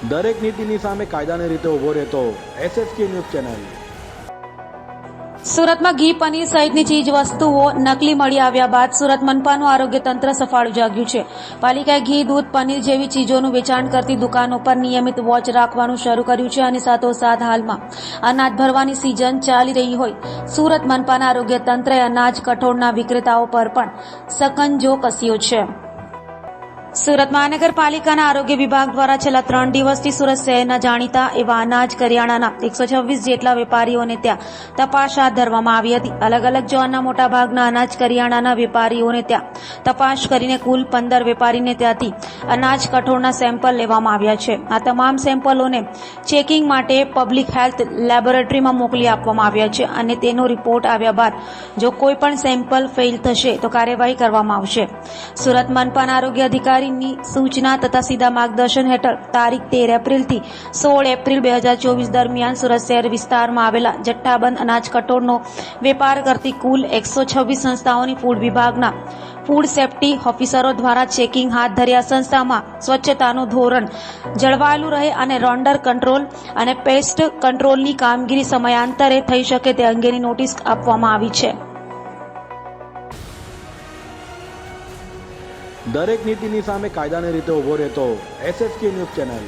દરેક નીતિની સામે કાયદાની રીતે ઊભો રહેતો SSK ન્યૂઝ ચેનલ। સુરતમાં ઘી, પનીર સહિતની ચીજ વસ્તુઓ નકલી મળી આવ્યા બાદ સુરત મનપાનું આરોગ્ય તંત્ર સફાળું જાગ્યું છે। પાલિકાએ ઘી, દૂધ, પનીર જેવી ચીજોનું વેચાણ કરતી દુકાનો પર નિયમિત વોચ રાખવાનું શરૂ કર્યું છે અને સાથોસાથ હાલમાં અનાજ ભરવાની સિઝન ચાલી રહી હોય સુરત મનપાના આરોગ્ય તંત્રએ અનાજ કઠોળના વિક્રેતાઓ પર પણ સકંજો કસ્યો છે। સુરત મહાનગરપાલિકાના આરોગ્ય વિભાગ દ્વારા છેલ્લા 3 દિવસથી સુરત શહેરના જાણીતા એવા અનાજ કરિયાણાના 126 જેટલા વેપારીઓને ત્યાં તપાસ હાથ ધરવામાં આવી હતી। અલગ અલગ ઝોનના મોટાભાગના અનાજ કરિયાણાના વેપારીઓને ત્યાં તપાસ કરીને કુલ 15 વેપારીને ત્યાંથી અનાજ કઠોળના સેમ્પલ લેવામાં આવ્યા છે। આ તમામ સેમ્પલોને ચેકિંગ માટે પબ્લિક હેલ્થ લેબોરેટરીમાં મોકલી આપવામાં આવ્યા છે અને તેનો રિપોર્ટ આવ્યા બાદ જો કોઈ પણ સેમ્પલ ફેલ થશે તો કાર્યવાહી કરવામાં આવશે। સુરત મનપાના આરોગ્ય અધિકારી ની સૂચના તથા સીધા માર્ગદર્શન હેઠળ તારીખ 13 એપ્રિલથી 16 એપ્રિલ 2024 દરમિયાન સુરત શહેર વિસ્તારમાં આવેલા જથ્થાબંધ અનાજ કઠોળનો વેપાર કરતી કુલ 126 સંસ્થાઓની ફૂડ વિભાગના ફૂડ સેફ્ટી ઓફિસરો દ્વારા ચેકિંગ હાથ ધર્યા। સંસ્થામાં સ્વચ્છતાનું ધોરણ જળવાયેલું રહે અને રોન્ડર કંટ્રોલ અને પેસ્ટ કંટ્રોલની કામગીરી સમયાંતરે થઈ શકે તે અંગેની નોટિસ આપવામાં આવી છે। દરેક નીતિની સામે કાયદાની રીતે ઊભો રહેતો SSK ન્યૂઝ ચેનલ।